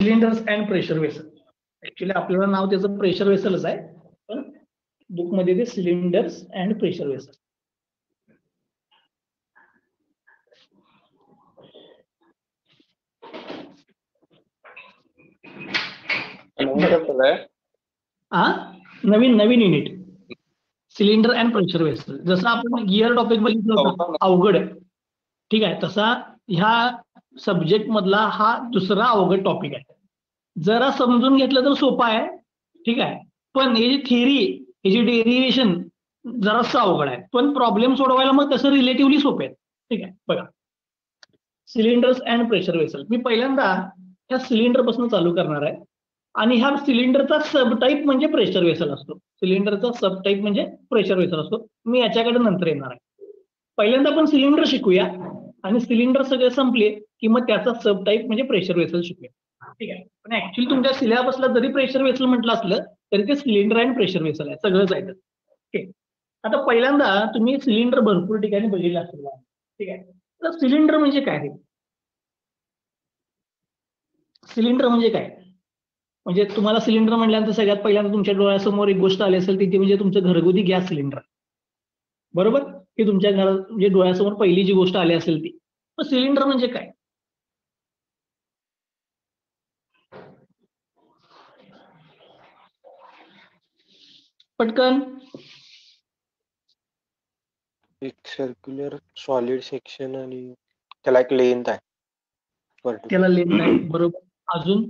Cylinders and pressure vessel. Actually आपल्याला नाव त्याचं pressure वेसलच आहे, पण बुकमध्ये ते cylinders and pressure vessel. Naveen unit cylinder and pressure vessel. जसं आपण गिअर टॉपिक बघितलं होतं अवघड, ठीक आहे, तसा ह्या सब्जेक्ट मधला हा दुसरा अवघड टॉपिक आहे. जरा समजून घेतलं तर सोपा आहे, ठीक आहे, पण हे जी थिअरी, हे जी डेरिव्हेशन जरासं अवघड आहे, पण प्रॉब्लेम सोडवायला मग तसं रिलेटिव्हली सोपे आहे. ठीक आहे, बघा सिलेंडर्स अँड प्रेशर वेसल. मी पहिल्यांदा ह्या सिलेंडर पासून चालू करणार आहे आणि ह्या सिलेंडरचा सब टाईप म्हणजे प्रेशर वेसल असतो. सिलेंडरचा सब टाईप म्हणजे प्रेशर वेसल असतो. मी याच्याकडे नंतर येणार आहे. पहिल्यांदा आपण सिलेंडर शिकूया आणि सिलेंडर सगळे संपले की मग त्याचा सब टाईप म्हणजे प्रेशर वेसल शिकूया. ठीक आहे, पण ऍक्च्युली तुमच्या सिलेबसला जरी प्रेशर वेसल म्हटलं असलं तरी ते सिलेंडर अँड प्रेशर वेसल आहे, सगळंच आहे. ठीक, आता पहिल्यांदा तुम्ही सिलेंडर भरपूर ठिकाणी बघितलं असेल. ठीक आहे, तर सिलेंडर म्हणजे काय? सिलेंडर म्हणजे काय? म्हणजे तुम्हाला सिलेंडर म्हटल्यानंतर सगळ्यात पहिल्यांदा तुमच्या डोळ्यासमोर एक गोष्ट आली असेल ती म्हणजे तुमचं घरगुती गॅस सिलेंडर, बरोबर? की तुमच्या घरात म्हणजे डोळ्यासमोर पहिली जी गोष्ट आली असेल ती. मग सिलेंडर म्हणजे काय? पटकन. एक सर्क्युलर सॉलिड सेक्शन आणि त्याला एक लेंथ आहे. त्याला लेंथ आहे, बरोबर. अजून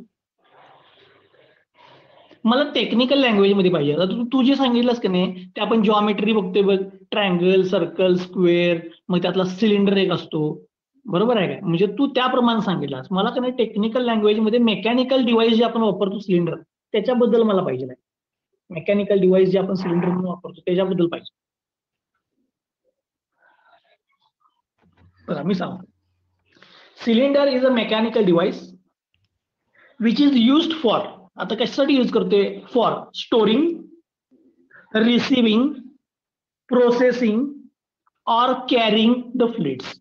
मला टेक्निकल लँग्वेज मध्ये पाहिजे. आता तू जे सांगितलंस की नाही ते आपण जॉमेट्री बघतोय बघ, ट्रायंगल, सर्कल, स्क्वेअर, मग त्यातला सिलेंडर एक असतो, बरोबर आहे काय? म्हणजे तू त्याप्रमाणे सांगितलास. मला का नाही टेक्निकल लँग्वेज मध्ये मेकॅनिकल डिव्हाइस जे आपण वापरतो सिलेंडर त्याच्याबद्दल मला पाहिजे नाही. मेकॅनिकल डिव्हाइस जे आपण सिलेंडर म्हणून वापरतो त्याच्याबद्दल पाहिजे. बघा मी सांगतो. Cylinder is a mechanical device which is used for, आता कशासाठी यूज करतोय? For storing, receiving, processing or carrying the fluids.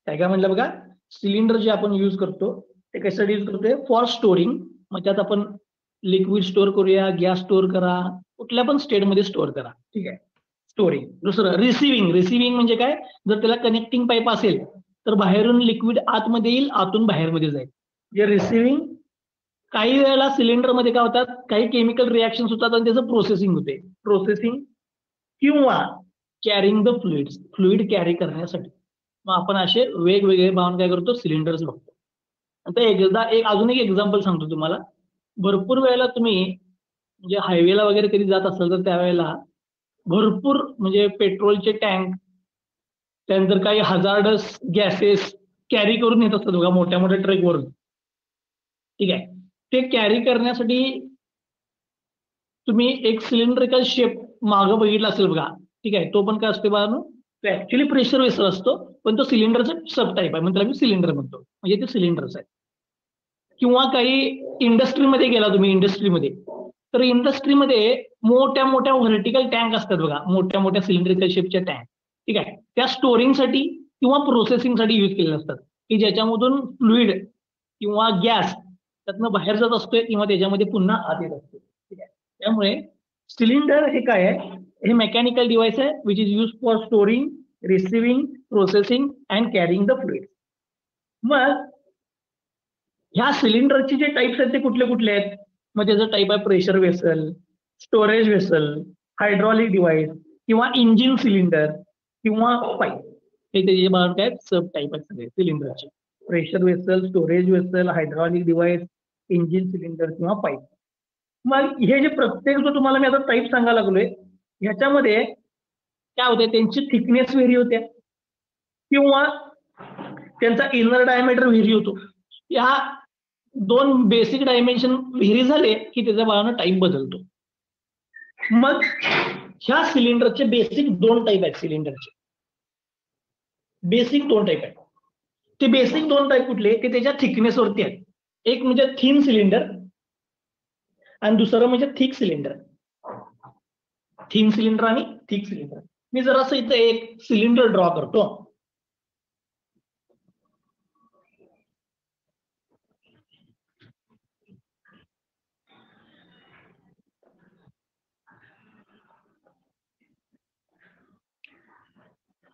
काय म्हणलं बघा, सिलेंडर जे आपण यूज करतो ते कशासाठी यूज करतोय? फॉर स्टोरिंग, मग त्यात आपण लिक्विड स्टोअर करूया, गॅस स्टोअर करा, कुठल्या पण स्टेटमध्ये स्टोअर करा. ठीक आहे, स्टोरिंग. दुसरं रिसिविंग. रिसिविंग म्हणजे काय? जर त्याला कनेक्टिंग पाईप असेल तर बाहेरून लिक्विड आतमध्ये येईल, आतून बाहेरमध्ये जाईल. जे रिसिविंग. काही वेळेला सिलेंडरमध्ये काय होतात, काही केमिकल रिॲक्शन होतात आणि त्याचं प्रोसेसिंग होते. प्रोसेसिंग किंवा carrying the fluids, fluid carry करण्यासाठी. मग आपण असे वेगवेगळे भावन काय करतो? सिलेंडर्स बघतो. आता अजून एक एक्झाम्पल सांगतो तुम्हाला. भरपूर वेळेला तुम्ही म्हणजे हायवेला वगैरे कधी जात असाल तर त्यावेळेला भरपूर म्हणजे पेट्रोलचे टँक, त्यानंतर काही हजार्डस गॅसेस कॅरी करून येत असतात बघा मोठ्या मोठ्या ट्रकवरून. ठीक आहे, ते कॅरी करण्यासाठी तुम्ही एक सिलेंड्रिकल शेप मागं बघितला असेल बघा. ठीक आहे, तो पण काय असतो बघा, तो ऍक्च्युली प्रेशर वेसल असतो, पण तो सिलेंडरचा सब टाईप आहे, म्हणजे त्याला मी सिलेंडर म्हणतो, म्हणजे ते सिलेंडरच आहे. किंवा काही इंडस्ट्रीमध्ये गेला तुम्ही, इंडस्ट्रीमध्ये, तर इंडस्ट्रीमध्ये मोठ्या मोठ्या व्हर्टिकल टँक असतात बघा, मोठ्या मोठ्या सिलेंड्रिकल शेपच्या टँक. ठीक आहे, त्या स्टोरिंगसाठी किंवा प्रोसेसिंगसाठी यूज केलेले असतात, की ज्याच्यामधून फ्लुइड किंवा गॅस त्यातनं बाहेर जात असतोय किंवा त्याच्यामध्ये पुन्हा आत येत असतो. ठीक आहे, त्यामुळे सिलेंडर हे काय आहे? हे मेकॅनिकल डिव्हाइस आहे which is use for storing, receiving, processing and carrying the fluid. मग ह्या सिलेंडरचे जे टाईप्स आहेत ते कुठले कुठले आहेत? मग त्याचं टाईप आहे pressure vessel, storage vessel, hydraulic device किंवा इंजिन सिलेंडर किंवा पाईप. हे त्याचे बाहेर काय सब टाईप आहेत सगळे सिलेंडरचे. Pressure vessel, storage vessel, hydraulic device, engine cylinder किंवा पाईप. मग हे जे प्रत्येक जो तुम्हाला मी आता टाईप सांगायला लागलोय ह्याच्यामध्ये काय होते? त्यांची थिकनेस व्हेरी होते किंवा त्यांचा इनर डायमीटर व्हेरी होतो. या दोन बेसिक डायमेन्शन व्हेरी झाले की त्याच्या बाळानं टाईप बदलतो. मग ह्या सिलेंडरचे बेसिक दोन टाईप आहेत. सिलेंडरचे बेसिक दोन टाईप आहेत. ते बेसिक दोन टाईप कुठले? ते त्याच्या थिकनेसवरती आहेत. एक म्हणजे थिन सिलेंडर आणि दुसरं म्हणजे थिक सिलेंडर. थिन सिलेंडर आणि थिक सिलेंडर. मी जरासं इथं एक सिलेंडर ड्रॉ करतो.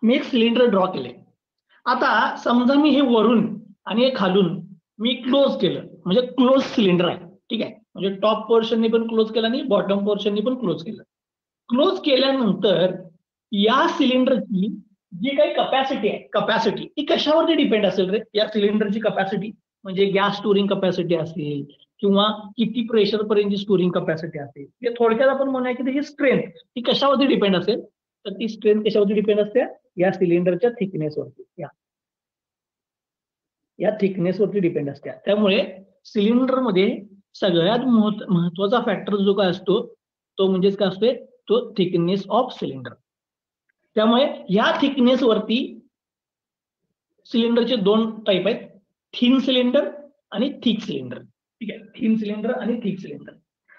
मी एक सिलेंडर ड्रॉ केले. आता समजा मी हे वरून आणि हे खालून मी क्लोज केलं, म्हणजे क्लोज सिलेंडर आहे. ठीक आहे, म्हणजे टॉप पोर्शननी पण क्लोज केलं आणि बॉटम पोर्शननी पण क्लोज केलं. क्लोज केल्यानंतर या सिलेंडरची जी काही कपॅसिटी आहे, कपॅसिटी ती कशावरती डिपेंड असेल रे? या सिलेंडरची कपॅसिटी म्हणजे गॅस स्टोरिंग कपॅसिटी असेल किंवा किती प्रेशर पर्यंतची स्टोरिंग कपॅसिटी असेल. हे थोडक्यात आपण म्हणूया की त्याची स्ट्रेंथ ती कशावरती डिपेंड असेल, तर ती स्ट्रेंथ कशावरती डिपेंड असते? या सिलेंडरच्या थिकनेसवरती, या थिकनेसवरती डिपेंड असते. त्यामुळे सिलेंडरमध्ये सगळ्यात महत्वाचा फॅक्टर जो काय असतो तो म्हणजेच काय असते, तो थिकनेस ऑफ सिलेंडर. त्यामुळे या थिकनेसवरती सिलेंडरचे दोन टाईप आहेत, थिन सिलेंडर आणि थिक सिलेंडर. ठीक आहे, थिन सिलेंडर आणि थिक सिलेंडर.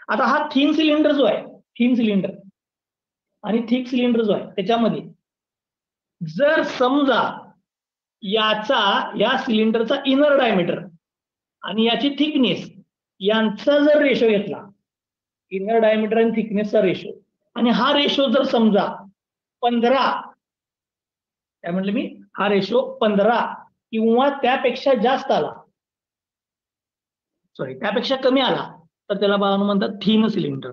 आता हा थिन सिलेंडर जो आहे, थिन सिलेंडर आणि थिक सिलेंडर जो आहे त्याच्यामध्ये जर समजा या सिलेंडरचा इनर डायमीटर आणि याची थिकनेस यांचा जर रेशो घेतला, इनर डायमीटर आणि थिकनेसचा रेशो, आणि हा रेशो जर समजा 15, काय म्हटलं मी, हा रेशो 15 किंवा त्यापेक्षा जास्त आला, सॉरी त्यापेक्षा कमी आला, तर त्याला म्हणतात थिन सिलेंडर.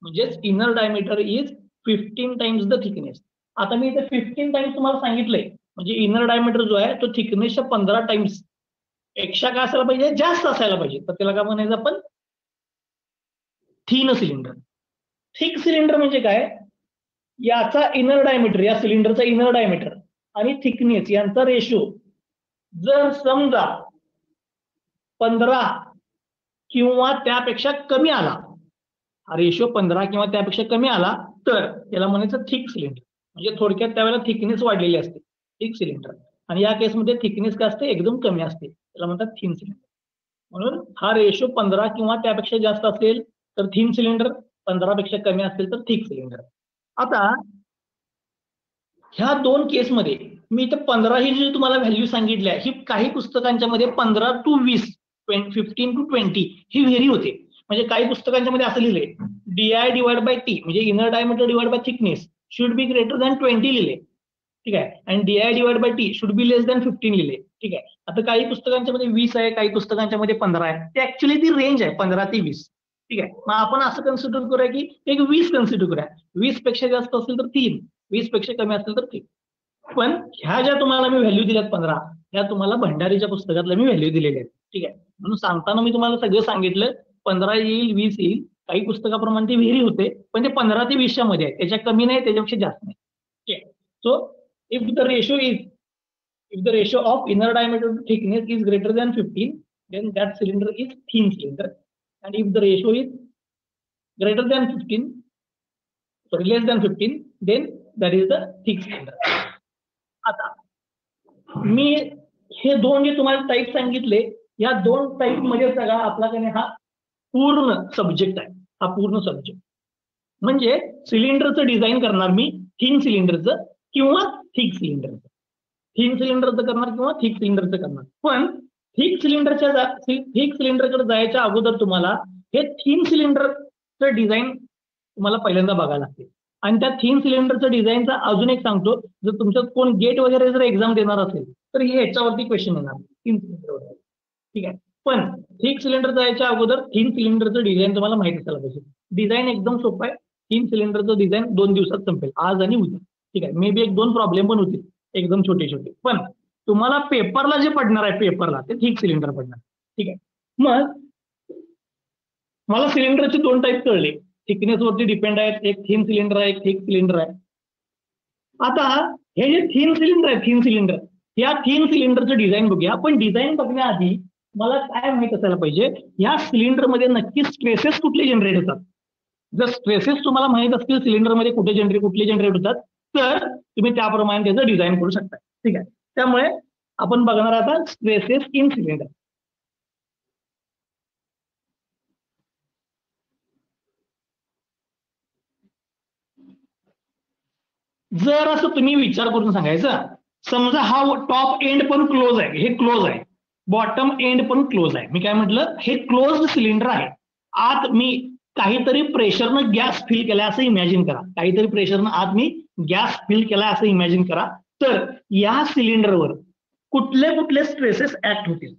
म्हणजेच inner diameter is 15 times the thickness. आता मी इथे 15 टाइम्स तुम्हाला सांगितलंय, म्हणजे इनर डायमीटर जो आहे तो थिकनेसच्या 15 टाइम्स पेक्षा काय असायला पाहिजे, जास्त असायला पाहिजे. तर त्याला काय म्हणायचं आपण, थिन सिलेंडर. थिक सिलेंडर म्हणजे काय, याचा इनर डायमीटर, या सिलेंडरचा इनर डायमीटर आणि थिकनेस यांचा रेशो जर समजा 15 किंवा त्यापेक्षा कमी आला, हा रेशो 15 किंवा त्यापेक्षा कमी आला, तर याला म्हणायचं थिक सिलेंडर. म्हणजे थोडक्यात त्यावेळेला थिकनेस वाढलेली असते, थिक सिलेंडर. आणि या केसमध्ये थिकनेस काय असते, एकदम कमी असते, त्याला म्हणतात थिन सिलेंडर. म्हणून हा रेशो 15 किंवा त्यापेक्षा जास्त असेल तर थिन सिलेंडर, 15 पेक्षा कमी असेल तर थिक सिलेंडर. आता ह्या दोन केसमध्ये मी इथे 15 ही जी तुम्हाला व्हॅल्यू सांगितली आहे, ही काही पुस्तकांच्या मध्ये 15 to 20, 15 to 20 ही व्हेरी होते. म्हणजे काही पुस्तकांच्या मध्ये असं लिहिलंय, DI डिवाइड बाय टी म्हणजे inner diameter divide by thickness should be greater than 20 लिहिले. ठीक आहे, आणि DI divide by T should be less than 15 लिहिले. ठीक आहे, आता काही पुस्तकांच्या मध्ये 20 आहे, काही पुस्तकांच्या मध्ये 15 आहे. ते ऍक्च्युअली ती रेंज आहे 15 ते 20. ठीक आहे, मग आपण असं कन्सिडर करूया की एक 20 कन्सिडर करूया. 20 पेक्षा जास्त असेल तर 3, 20 पेक्षा कमी असेल तर 3. पण ह्या ज्या तुम्हाला मी व्हॅल्यू दिल्यात 15, ह्या तुम्हाला भंडारीच्या पुस्तकातल्या मी व्हॅल्यू दिलेल्या आहेत. ठीक आहे, म्हणून सांगताना मी तुम्हाला सगळं सांगितलं, 15 येईल, 20 येईल. काही पुस्तकाप्रमाणे ते व्हेरी होते, पण ते 15 ते 20च्या मध्ये आहे, त्याच्या कमी नाही, त्याच्यापेक्षा जास्त नाही. ठीक आहे, so if the ratio of inner diameter to thickness is greater than 15, then that cylinder is thin cylinder. And if the ratio is greater than 15, sorry, less than 15, then that is the thick cylinder. आता मी हे दोन जे तुम्हाला type सांगितले, या दोन type मध्ये सगळा आपल्याकडे हा पूर्ण सब्जेक्ट आहे. हा पूर्ण सब्जेक्ट म्हणजे सिलेंडरचं डिझाईन करणार मी, थिन सिलेंडरचं किंवा थिक सिलेंडरचं. थिन सिलेंडरचं करणार किंवा थिक सिलेंडरचं करणार. पण थिक सिलेंडरकडे जायच्या अगोदर तुम्हाला हे थिन सिलेंडरचं डिझाईन तुम्हाला पहिल्यांदा बघायला लागते. आणि त्या थिन सिलेंडरचं डिझाईनचा अजून एक सांगतो, जर तुमचं कोण गेट वगैरे जर एक्झाम देणार असेल तर हे ह्याच्यावरती क्वेश्चन येणार थिन सिलेंडरवर. ठीक आहे, पण थिक सिलेंडर जायच्या अगोदर थिन सिलेंडरचं डिझाईन तुम्हाला माहिती असायला पाहिजे. डिझाईन एकदम सोपं आहे. थिन सिलेंडरचं डिझाईन 2 दिवसात संपेल, आज आणि उद्या. ठीक आहे, मे बी 1-2 प्रॉब्लेम पण होतील एकदम छोटे छोटे, पण तुम्हाला पेपरला जे पडणार आहे, पेपरला ते थिक सिलेंडर पडणार. ठीक आहे, मग मला सिलेंडरचे 2 टाईप कळले, थिकनेस वरती डिपेंड आहेत, एक थिन सिलेंडर आहे, एक थिक सिलेंडर आहे. आता हे जे थिन सिलेंडर आहे, थिन सिलेंडर, या थिन सिलेंडरचं डिझाईन बघूया. पण डिझाईन बघण्याआधी मला काय माहित असायला पाहिजे, या सिलेंडरमध्ये नक्की स्ट्रेसेस कुठले जनरेट होतात. जर स्ट्रेसेस तुम्हाला माहित असतील सिलेंडरमध्ये कुठले जनरेट होतात, तर तुम्ही त्याप्रमाणे त्याचं डिझाईन करू शकता. ठीक आहे, त्यामुळे आपण बघणार आता स्ट्रेसेस इन सिलेंडर. जर असं तुम्ही विचार करून सांगायचं, समजा हा टॉप एंड पण क्लोज आहे, हे क्लोज आहे, बॉटम एंड पण क्लोज आहे. मी काय म्हटलं, हे क्लोज सिलेंडर आहे. आत मी काहीतरी प्रेशरनं गॅस फिल केलाय असं इमॅजिन करा, काहीतरी प्रेशरनं आत मी गॅस फिल केलाय असं इमॅजिन करा. तर या सिलेंडरवर कुठले कुठले स्ट्रेसेस ऍक्ट होतील?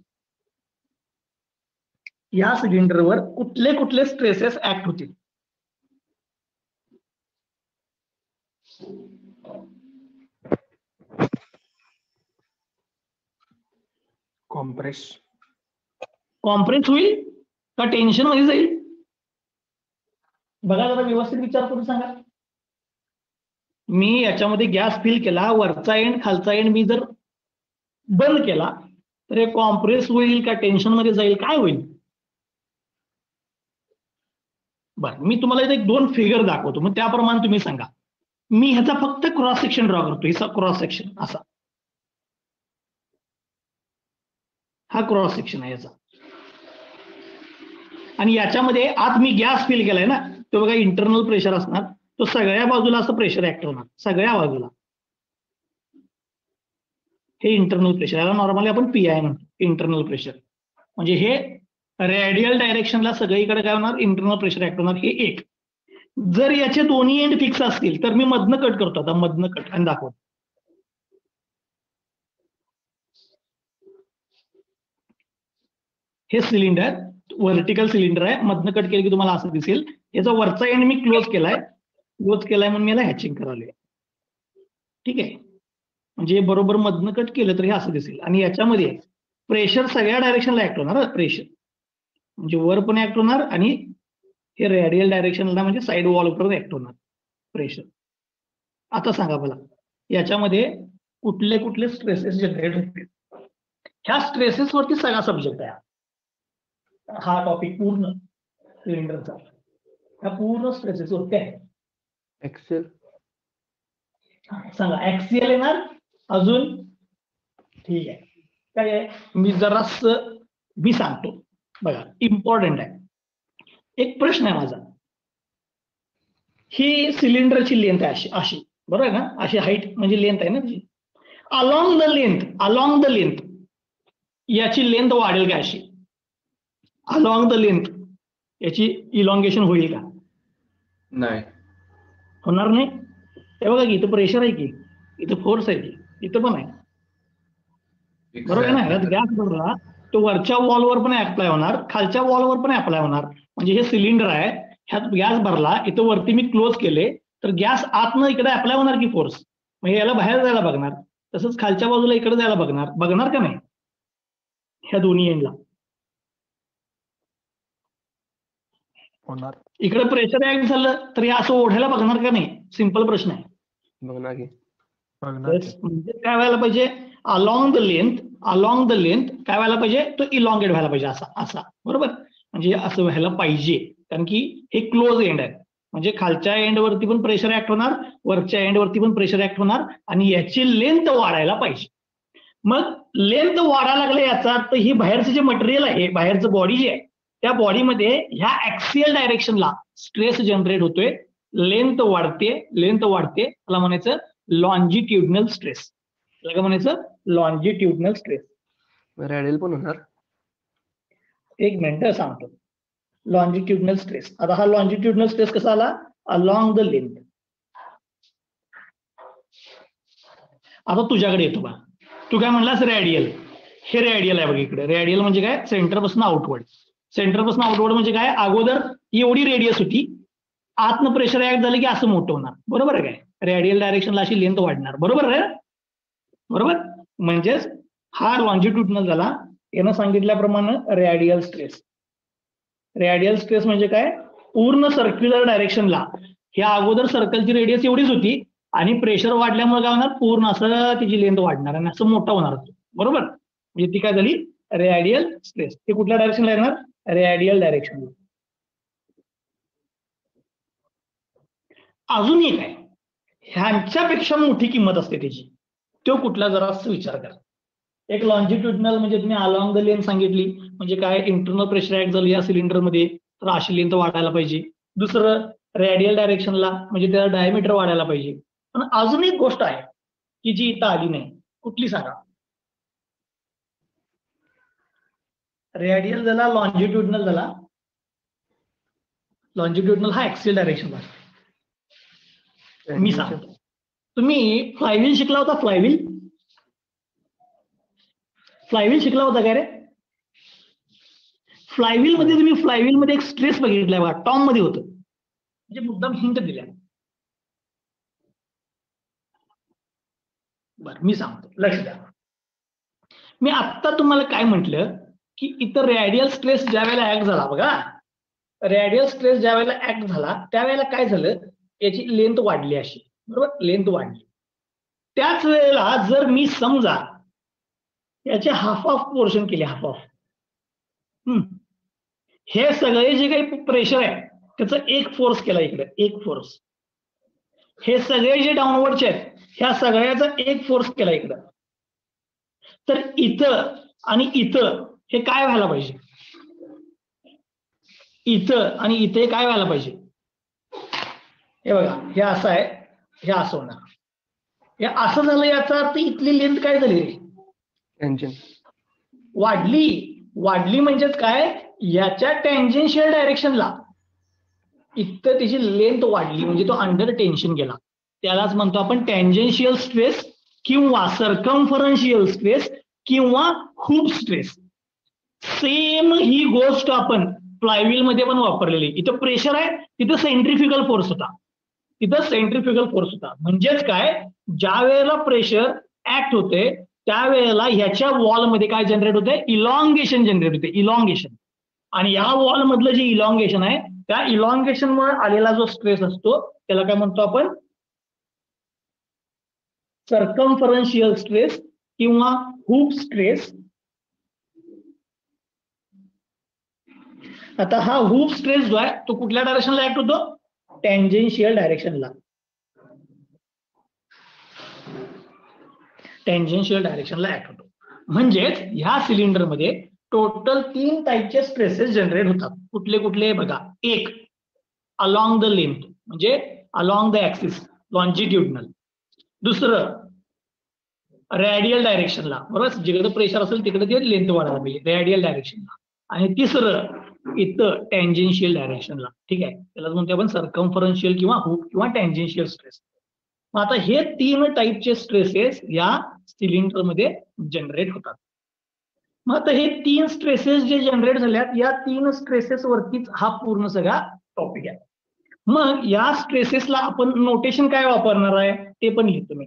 या सिलेंडरवर कुठले कुठले स्ट्रेसेस ऍक्ट होतील? कॉम्प्रेस कॉम्प्रेस होईल का टेन्शन मध्ये जाईल? बघा जरा व्यवस्थित विचार करून सांगा. मी याच्यामध्ये गॅस फिल केला, वरचा एंड खालचा एंड मी जर बंद केला तर हे कॉम्प्रेस होईल का टेन्शन मध्ये जाईल, काय होईल? बरं, मी तुम्हाला इथे 2 फिगर दाखवतो, मग त्याप्रमाणे तुम्ही सांगा. मी ह्याचा फक्त क्रॉस सेक्शन ड्रॉ करतो. हिचा क्रॉस सेक्शन असा, हा क्रॉस सेक्शन आहे याचा. आणि याच्यामध्ये आत मी गॅस फिल केलाय ना, तो बघा इंटरनल प्रेशर असणार, तो सगळ्या बाजूला असं प्रेशर ऍक्ट होणार, सगळ्या बाजूला. हे इंटरनल प्रेशर, याला नॉर्मली आपण पीआय म्हणतो, इंटरनल प्रेशर. म्हणजे हे रेडियल डायरेक्शनला सगळीकडे काय होणार, इंटरनल प्रेशर ऍक्ट होणार. हे एक. जर याचे दोन्ही एंड फिक्स असतील तर मी मधनं कट करतो, आता मधनं कट आणि दाखवतो. हे सिलेंडर व्हर्टिकल सिलेंडर आहे, मधनं कट केलं की तुम्हाला असं दिसेल. याचा वरचा एंड मी क्लोज केलाय म्हणून मी याला हॅचिंग करावले. ठीक आहे, म्हणजे बरोबर मधनं कट केलं तर हे असं दिसेल. आणि याच्यामध्ये प्रेशर सगळ्या डायरेक्शनला ऍक्ट होणार. प्रेशर म्हणजे वर पण ऍक्ट होणार आणि हे रेडियल डायरेक्शनला म्हणजे साईड वॉलवर ऍक्ट होणार प्रेशर. आता सांगा मला याच्यामध्ये कुठले कुठले स्ट्रेसेस जनरेट होतील? ह्या स्ट्रेसेस वरती सगळा सब्जेक्ट आहे हा टॉपिक पूर्ण सिलेंडरचा. ह्या पूर्ण स्ट्रेसेस वरती आहे. एक्सेल सांगा, ऍक्सियल येणार अजून? ठीक आहे, काय आहे मी जरास मी सांगतो बघा, इम्पॉर्टंट आहे. एक प्रश्न आहे माझा. ही सिलेंडरची लेंथ आहे अशी अशी, बरोबर आहे ना? अशी हाईट म्हणजे लेंथ आहे ना त्याची. अलॉंग द लेंथ याची लेंथ वाढेल का अशी? अलॉंग द लेंथ याची इलॉंगेशन होईल का? नाही, होणार नाही. हे बघा की इथं प्रेशर आहे की, इथं फोर्स आहे की, इथं पण आहे, बरोबर आहे ना? गॅस भरला तो वरच्या वॉलवर पण अप्लाय होणार, खालच्या वॉलवर पण अप्लाय होणार. म्हणजे हे सिलेंडर आहे, ह्यात गॅस भरला, इथं वरती मी क्लोज केले तर गॅस आतनं इकडे अप्लाय होणार की फोर्स, म्हणजे याला बाहेर जायला बघणार. तसंच खालच्या बाजूला इकडे जायला बघणार का नाही ह्या दोन्ही एंडला? होणार. इकडे प्रेशर ऍक्ट झालं तर हे असं ओढायला बघणार का नाही? सिंपल प्रश्न आहे. बघणार की म्हणजे काय व्हायला पाहिजे? अलॉंग द लेंथ काय व्हायला पाहिजे? तो इलॉंगेट व्हायला पाहिजे, असा बरोबर. म्हणजे असं व्हायला पाहिजे, कारण की हे क्लोज एंड आहे. म्हणजे खालच्या एंड वरती पण प्रेशर ऍक्ट होणार, वरच्या एंड वरती पण प्रेशर ऍक्ट होणार, आणि याची लेंथ वाढायला पाहिजे. मग लेंथ वाढायला लागले याचा अर्थ ही बाहेरचं जे मटेरियल आहे, बाहेरचं बॉडी जे आहे, त्या बॉडीमध्ये ह्या ऍक्सियल डायरेक्शनला स्ट्रेस जनरेट होतोय. लेंथ वाढते, त्याला म्हणायचं लॉन्जिट्युडनल स्ट्रेस. त्याला काय म्हणायचं? Longitudinal stress. रेडियल पण होणार. एक मिनिट सांगतो. लॉन्जिट्युडनल स्ट्रेस, आता हा लॉन्जिट्युडनल स्ट्रेस कसा आला? Along the length. आता तुझ्याकडे येतो बा, तू काय म्हणलास? रेडियल. हे रेडियल आहे बघ इकडे. रेडियल म्हणजे काय? सेंटरपासून आउटवर्ड. सेंटरपासून आउटवर्ड म्हणजे काय? अगोदर एवढी रेडियस होती, आतनं प्रेशर ऍक्ट झालं की असं मोठं होणार, बरोबर आहे काय? रेडियल डायरेक्शनला अशी लेंथ वाढणार, बरोबर आहे? बरोबर. म्हणजेच हा लॉन्जिट्युडनल झाला. यानं सांगितल्याप्रमाणे रेडियल स्ट्रेस. रेडियल स्ट्रेस म्हणजे काय? पूर्ण सर्क्युलर डायरेक्शनला, ह्या अगोदर सर्कलची रेडियस एवढीच होती आणि प्रेशर वाढल्यामुळे काय होणार? पूर्ण असं तिची लेंथ वाढणार आणि असं मोठा होणार, बरोबर. म्हणजे ती काय झाली? Radial stress. ते कुठल्या डायरेक्शनला येणार? रेडियल डायरेक्शनला. अजून एक आहे, ह्यांच्यापेक्षा मोठी किंमत असते त्याची, तो कुठला जरा विचार करा. एक लॉन्जिट्युडनल म्हणजे तुम्ही अलॉंग द लेंथ सांगितली, म्हणजे काय? इंटरनल प्रेशर ऍक्ट झालं या सिलेंडरमध्ये तर अशी लेंथ वाढायला पाहिजे. दुसरं रेडियल डायरेक्शनला म्हणजे त्याला डायमीटर वाढायला पाहिजे. पण अजून एक गोष्ट आहे की जी इथं आली नाही, कुठली सांगा? रेडियल झाला, लॉन्जिट्युडनल झाला. लॉन्जिट्युडनल हा ऍक्सियल डायरेक्शनला. मी सांगतो तुम्ही फ्लायव्हील शिकला होता? फ्लायव्हील शिकला होता का रे? फ्लायव्हील मध्ये तुम्ही फ्लायव्हील मध्ये एक स्ट्रेस बघितलाय बघा, टॉम मध्ये होतं, म्हणजे मुद्दाम हिंट दिल्या. बरं मी सांगतो, लक्ष द्या. मी आत्ता तुम्हाला काय म्हटलं की इथं रेडियल स्ट्रेस ज्या वेळेला ऍक्ट झाला बघा, रेडियल स्ट्रेस ज्या वेळेला ऍक्ट झाला त्यावेळेला काय झालं, याची लेंथ वाढली अशी, बरोबर, लेंथ वाढली. त्याच वेळेला जर मी समजा याचे हाफ ऑफ पोर्शन केले, हाफ ऑफ, हे सगळे जे काही प्रेशर आहे त्याचा एक फोर्स केला इकडे, एक फोर्स. हे सगळे जे डाऊनवर्डचे आहेत ह्या सगळ्याचा एक फोर्स केला इकडं. तर इथं आणि इथं हे काय व्हायला पाहिजे, इथं आणि इथे काय व्हायला पाहिजे, हे बघा, हे असं आहे, हे असं होणार. हे असं झालं याचा अर्थ इथली लेंथ काय झाली रे, वाढली. वाढली म्हणजेच काय, याच्या टँजेन्शियल डायरेक्शनला इथं त्याची लेंथ वाढली म्हणजे तो अंडर टेन्शन गेला. त्यालाच म्हणतो आपण टँजेन्शियल स्ट्रेस किंवा सर्कम्फरन्शियल स्ट्रेस किंवा हुप स्ट्रेस. सेम ही गोष्ट आपण फ्लायव्हील मध्ये पण वापरलेली. इथं प्रेशर आहे, तिथं सेंट्रिफ्युगल फोर्स होता, तिथं सेंट्रिफ्युगल फोर्स होता. म्हणजेच काय, ज्या वेळेला प्रेशर ऍक्ट होते त्यावेळेला ह्याच्या वॉलमध्ये काय जनरेट होते, इलॉंगेशन जनरेट होते, इलॉंगेशन. आणि या वॉल मधलं जे इलॉंगेशन आहे त्या इलॉंगेशन मुळे आलेला जो स्ट्रेस असतो त्याला काय म्हणतो आपण, सर्कम्फरन्शियल स्ट्रेस किंवा हुप स्ट्रेस. आता हा हुप स्ट्रेस जो आहे तो कुठल्या डायरेक्शनला ऍक्ट होतो, टँजेन्शियल डायरेक्शनला, टँजेन्शियल डायरेक्शनला ऍक्ट होतो. म्हणजेच ह्या सिलेंडरमध्ये टोटल 3 टाईपचे स्ट्रेसेस जनरेट होतात. कुठले कुठले बघा, एक अलॉंग द लेंथ म्हणजे अलॉंग द ऍक्सिस, लॉन्जिट्युडनल. दुसरं रेडियल डायरेक्शनला, बरोबर, जिकडे प्रेशर असेल तिकडे ते लेंथ वाढायला पाहिजे, रेडियल डायरेक्शनला. आणि तिसरं इथं टँजेन्शियल डायरेक्शनला. ठीक आहे, त्याला म्हणतो आपण सर्कम्फरन्शियल किंवा हुप किंवा टँजेन्शियल स्ट्रेस. मग आता हे 3 टाईपचे स्ट्रेसेस या सिलेंडरमध्ये जनरेट होतात. मग आता हे 3 स्ट्रेसेस जे जनरेट झाल्यात या 3 स्ट्रेसेस वरतीच हा पूर्ण सगळा टॉपिक आहे. मग या स्ट्रेसेसला आपण नोटेशन काय वापरणार आहे ते पण लिहितो मी.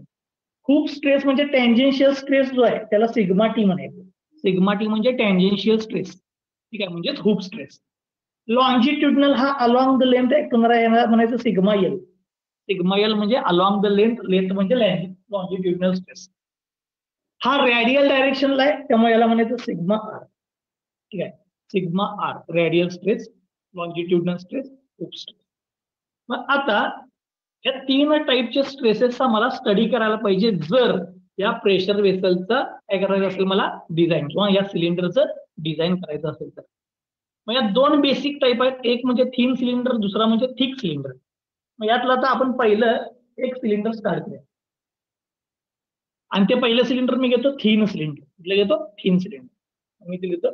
हुप स्ट्रेस म्हणजे टँजेन्शियल स्ट्रेस जो आहे त्याला सिग्मा टी म्हणायचं. सिग्मा टी म्हणजे टँजेन्शियल स्ट्रेस, ठीक आहे, म्हणजेच हुप स्ट्रेस. लॉन्जिट्युडनल हा अलॉंग द लेंथ ऍक्ट होणारा म्हणायचं सिग्मा एल. सिग्मा एल म्हणजे अलॉंग द लेंथ, लेंथ म्हणजे लॉन्जिट्युडनल स्ट्रेस. हा रेडियल डायरेक्शनला आहे त्यामुळे याला म्हणायचं सिग्मा आर. ठीक आहे, sigma R, radial stress, longitudinal stress, hoop stress. मग आता या 3 टाईपचे स्ट्रेसेस मला स्टडी करायला पाहिजे जर या प्रेशर वेसलचा काय करायचं असेल मला डिझाईन किंवा या सिलेंडरचं डिझाईन करायचं असेल तर. मग या 2 बेसिक टाईप आहेत, एक म्हणजे थिन सिलेंडर, दुसरा म्हणजे थिक सिलेंडर. मग यातलं आता आपण पहिलं एक सिलेंडर स्टार्ट करूया. आणि ते पहिलं सिलेंडर मी घेतो थिन सिलेंडर. कुठलं घेतो, थिन सिलेंडर. मी ते घेतो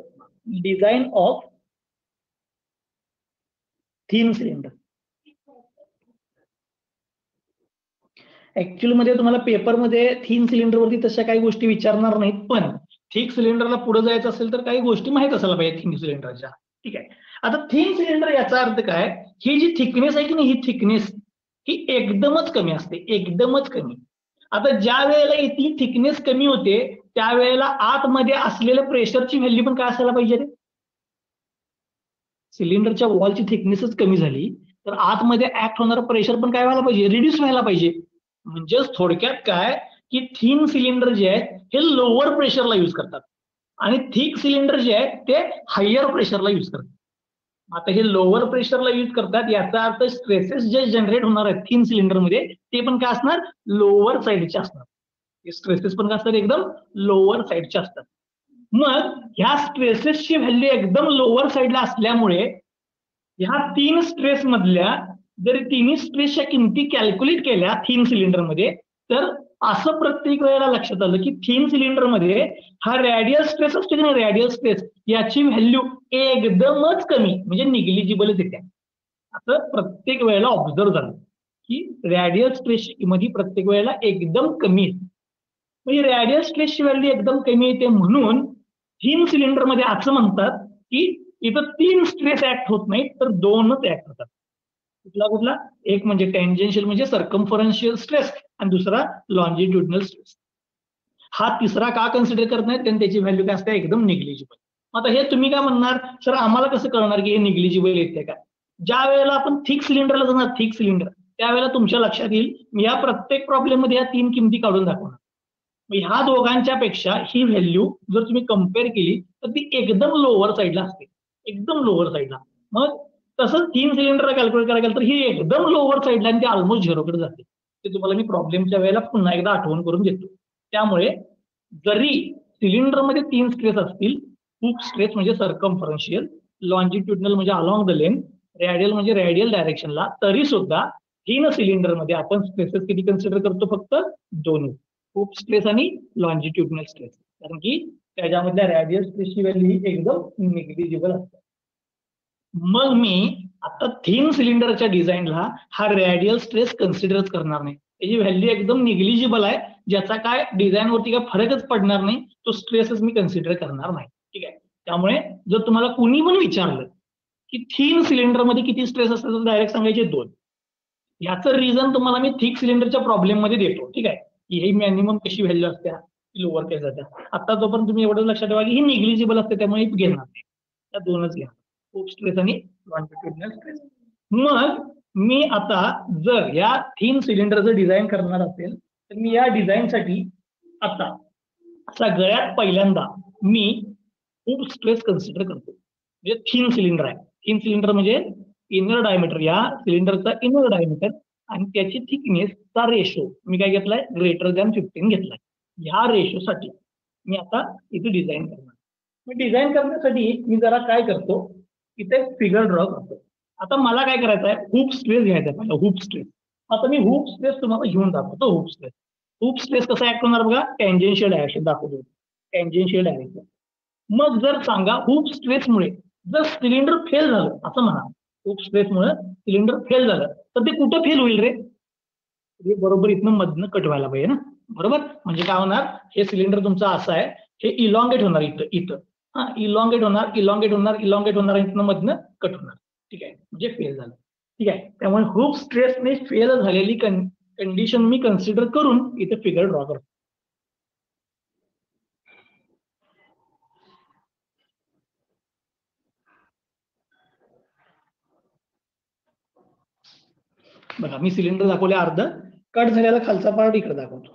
design of thin cylinder. Actually मध्ये तुम्हाला पेपरमध्ये थिन सिलेंडरवरती तशा काही गोष्टी विचारणार नाहीत, पण थिक सिलेंडरला पुढे जायचं असेल तर काही गोष्टी माहित असायला पाहिजे थिन सिलेंडरच्या. ठीक आहे, आता थिन सिलेंडर याचा अर्थ काय, ही जी थिकनेस आहे की नाही, ही थिकनेस ही एकदमच कमी असते, एकदमच कमी. आता ज्या वेळेला इथली थिकनेस कमी होते त्यावेळेला आतमध्ये असलेल्या प्रेशरची व्हॅल्यू पण काय असायला पाहिजे रे, सिलेंडरच्या वॉलची थिकनेसच कमी झाली तर आतमध्ये ऍक्ट होणारं प्रेशर पण काय व्हायला पाहिजे, रिड्यूस व्हायला पाहिजे. म्हणजेच थोडक्यात काय की थिन सिलेंडर जे आहेत हे लोअर प्रेशरला युज करतात आणि थिक सिलेंडर जे आहेत ते हायर प्रेशरला युज करतात. आता हे लोअर प्रेशरला युज करतात याचा अर्थ स्ट्रेसेस जे जनरेट होणार आहेत थिन सिलेंडरमध्ये ते पण काय असणार, लोअर साईडचे असणार. स्ट्रेसेस पण काय असतात, एकदम लोअर साईडचे असतात. मग ह्या स्ट्रेसेसची व्हॅल्यू एकदम लोअर साईडला असल्यामुळे ह्या 3 स्ट्रेस मधल्या जर तिन्ही स्ट्रेसच्या किमती कॅल्क्युलेट केल्या थिन सिलेंडरमध्ये तर असं प्रत्येक वेळेला लक्षात आलं की थिन सिलेंडरमध्ये हा रेडियल स्ट्रेस असतो की नाही, रेडियल स्ट्रेस याची व्हॅल्यू एकदमच कमी म्हणजे निग्लिजिबलच येते. असं प्रत्येक वेळेला ऑब्झर्व झालं. की रॅडियल स्ट्रेसची किंमत ही प्रत्येक वेळेला एकदम कमी येते. म्हणजे रॅडियल स्ट्रेसची व्हॅल्यू एकदम कमी येते म्हणून थिन सिलेंडर मध्ये असं म्हणतात की इथं 3 स्ट्रेस ऍक्ट होत नाहीत तर 2च ऍक्ट होतात. कुठला एक म्हणजे टेंजेन्शियल म्हणजे सर्कम्फरन्शियल स्ट्रेस आणि दुसरा लॉन्जिट्युडनल स्ट्रेस. हा तिसरा का कन्सिडर करत नाहीत कारण त्याची व्हॅल्यू काय असते एकदम निग्लिजिबल. आता हे तुम्ही काय म्हणणार सर आम्हाला कसं कळणार की हे निग्लिजिबल येते का? ज्या वेळेला आपण थिक सिलेंडरला जाणार थिक सिलेंडर त्यावेळेला तुमच्या लक्षात येईल मी या प्रत्येक प्रॉब्लेम मध्ये या 3 किमती काढून दाखवणार. ह्या दोघांच्या पेक्षा ही व्हॅल्यू जर तुम्ही कम्पेअर केली तर ती एकदम लोअर साईडला असते, एकदम लोअर साईडला. मग तसंच 3 सिलेंडर कॅल्क्युलेट करायला गेलं तर ही एकदम लोअर साईडला आणि ती ऑलमोस्ट झिरोकडे जाते. ते तुम्हाला मी प्रॉब्लेमच्या वेळेला पुन्हा एकदा आठवण करून देतो. त्यामुळे जरी सिलेंडरमध्ये 3 स्ट्रेस असतील, हूप स्ट्रेस म्हणजे सर्कम्फरन्शियल, लॉन्जिट्युडनल म्हणजे अलॉंग द लेंथ, रॅडियल म्हणजे रॅडियल डायरेक्शनला, तरी सुद्धा थिन सिलेंडरमध्ये आपण स्ट्रेसेस किती कन्सिडर करतो फक्त 2. हूप स्ट्रेस आणि लॉन्जिट्युडनल स्ट्रेस. कारण की त्याच्यामधल्या रॅडियल स्ट्रेसची व्हॅल्यू ही एकदम निग्लिजिबल असते. मग मी आता थिन सिलेंडरच्या डिझाईनला हा रॅडियल स्ट्रेस कन्सिडरच करणार नाही. त्याची व्हॅल्यू एकदम निग्लिजिबल आहे, ज्याचा काय डिझाईनवरती काय फरकच पडणार नाही. तो स्ट्रेसच मी कन्सिडर करणार नाही. ठीक आहे. त्यामुळे जर तुम्हाला कुणी पण विचारलं की थिन सिलेंडरमध्ये किती स्ट्रेस असतात तर डायरेक्ट सांगायचे 2. याचं रिझन तुम्हाला मी थिक सिलेंडरच्या प्रॉब्लेम मध्ये देतो. ठीक आहे. की ही मिनिमम कशी व्हॅल्यू असते लोअर केस जात्या. आता जोपर्यंत तुम्ही एवढं लक्षात ठेवा की ही निग्लिजिबल असते त्यामुळे घेणार नाही. त्या 2च घ्या, हूप स्ट्रेस आणि लॉन्जिट्युडनल स्ट्रेस. मग मी आता जर या थिन सिलेंडरचं डिझाईन करणार असेल तर मी या डिझाईनसाठी आता सगळ्यात पहिल्यांदा मी हूप स्ट्रेस कन्सिडर करतो. म्हणजे थिन सिलेंडर आहे. थिन सिलेंडर म्हणजे इनर डायमीटर, या सिलेंडरचा इनर डायमीटर आणि त्याची थिकनेसचा रेशो मी काय घेतलाय ग्रेटर दॅन 15 घेतलाय. ह्या रेशोसाठी मी आता इथे डिझाईन करणार. मी डिझाईन करण्यासाठी मी जरा काय करतो इथे फिगर ड्रॉ करतो. आता मला काय करायचं आहे हूप स्ट्रेस घ्यायचा आहे पहिला, हूप स्ट्रेस. आता मी हूप स्ट्रेस तुम्हाला घेऊन दाखवतो. हूप स्ट्रेस, हूप स्ट्रेस कसा ऍक्ट होणार बघा, टँजेन्शियल डायरेक्शन दाखवतो, टँजेन्शियल डायरेक्शन. मग जर सांगा हूप स्ट्रेसमुळे जर सिलेंडर फेल झालं असं म्हणा, हूप स्ट्रेसमुळे सिलेंडर फेल झालं तर ते कुठं फेल होईल रे? हे बरोबर इथनं मधनं कट व्हायला पाहिजे ना, बरोबर. म्हणजे काय होणार, हे सिलेंडर तुमचं असं आहे, हे इलॉंगेट होणार इथं हा इलॉंगेट होणार इलॉंगेट होणार इथनं मधनं कट होणार. ठीक आहे, म्हणजे फेल झालं. ठीक आहे. त्यामुळे हूप स्ट्रेसने फेल झालेली कंडिशन मी कन्सिडर करून इथे फिगर ड्रॉ करतो. बघा मी सिलेंडर दाखवले अर्ध, कट झालेला खालचा पार्ट इकडे दाखवतो.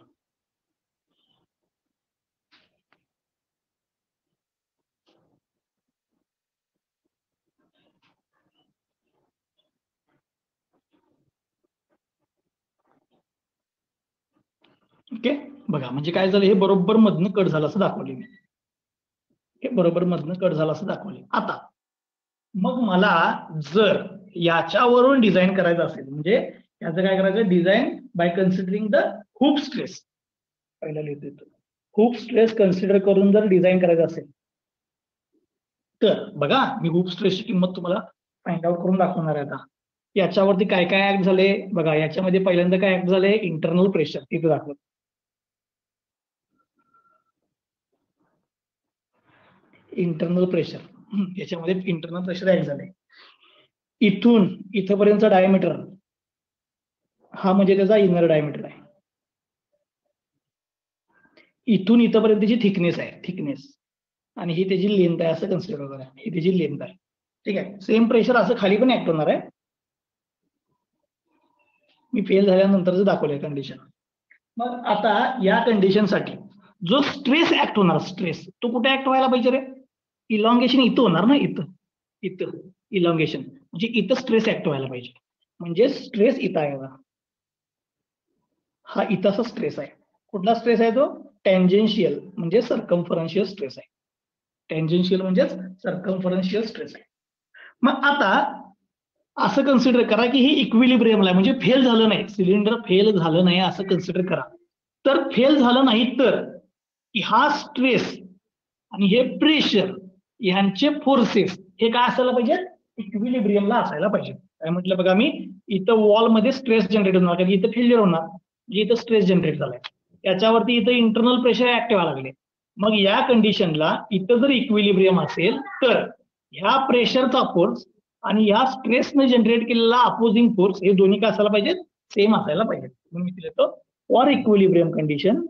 ओके. बघा म्हणजे काय झालं, हे बरोबर मधनं कट झालं असं दाखवले मी, हे बरोबर मधनं कट झालं असं दाखवले. आता मग मला जर याच्यावरून डिझाईन करायचं असेल म्हणजे याचं काय करायचं, design by considering the hoop stress. पहिला लिहितो, हूप स्ट्रेस कन्सिडर करून जर डिझाईन करायचं असेल तर बघा मी हूप स्ट्रेसची किंमत तुम्हाला फाइंड आउट करून दाखवणार आहे. आता याच्यावरती काय काय ऍक्ट झाले बघा. याच्यामध्ये पहिल्यांदा काय ऍक्ट झाले, इंटरनल प्रेशर तिथे दाखवत, इंटरनल प्रेशर. याच्यामध्ये इंटरनल प्रेशर ऍक्ट झाले. इथून इथपर्यंतचा डायमीटर हा म्हणजे त्याचा इनर डायमीटर आहे. इथून इथपर्यंतची थिकनेस आहे, थिकनेस, आणि ही त्याची लेंथ आहे असं कन्सिडर करा. ही त्याची लेंथ आहे. ठीक आहे. सेम प्रेशर असं खाली पण ऍक्ट होणार आहे. मी फेल झाल्यानंतरच दाखवलंय कंडिशन. मग आता या कंडिशनसाठी जो स्ट्रेस ऍक्ट होणार, स्ट्रेस तो कुठे ऍक्ट व्हायला पाहिजे रे? इलॉंगेशन इथं होणार ना, इथं इलॉंगेशन म्हणजे इथं स्ट्रेस ऍक्ट व्हायला पाहिजे. म्हणजे स्ट्रेस इथं आहे बघा, हा इथंचा स्ट्रेस आहे. कुठला स्ट्रेस आहे तो? टँजेन्शियल म्हणजे सर्कम्फरन्शियल स्ट्रेस आहे. टँजेन्शियल म्हणजेच सर्कम्फरन्शियल स्ट्रेस आहे. मग आता असं कन्सिडर करा की ही इक्विलिब्रियमला आहे, म्हणजे फेल झालं नाही, सिलेंडर फेल झालं नाही असं कन्सिडर करा. तर फेल झालं नाही तर की हा स्ट्रेस आणि हे प्रेशर यांचे फोर्सेस हे काय असायला पाहिजे, इक्विलिब्रियमला असायला पाहिजे. काय म्हटलं बघा मी, इथं वॉलमध्ये स्ट्रेस जनरेट होणार कारण इथं फेल्युअर होणार, म्हणजे इथं स्ट्रेस जनरेट झालाय, याच्यावरती इथं इंटरनल प्रेशर ऍक्ट व्हायला लागले. मग या कंडिशनला इथं जर इक्विलिब्रियम असेल तर ह्या प्रेशरचा फोर्स आणि ह्या स्ट्रेसने जनरेट केलेला अपोजिंग फोर्स हे दोन्ही काय असायला पाहिजेत, सेम असायला पाहिजेत. म्हणून मी लिहितो फॉर इक्विलिब्रियम कंडिशन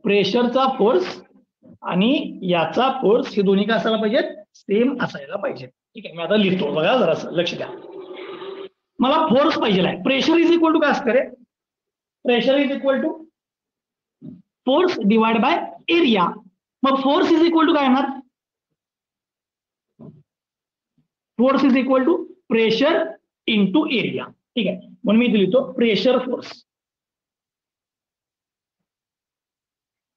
प्रेशरचा फोर्स आणि याचा फोर्स हे दोन्ही काय असायला पाहिजेत, सेम असायला पाहिजेत. ठीक आहे, मी आता लिहितो बघा जरा लक्ष द्या. मला फोर्स पाहिजे आहे, प्रेशर इज इक्वल टू काय असतं रे, pressure is equal to force divide by area. मग फोर्स इज इक्वल टू काय येणार, force is equal to pressure into area. ठीक आहे, म्हणून मी लिहितो pressure force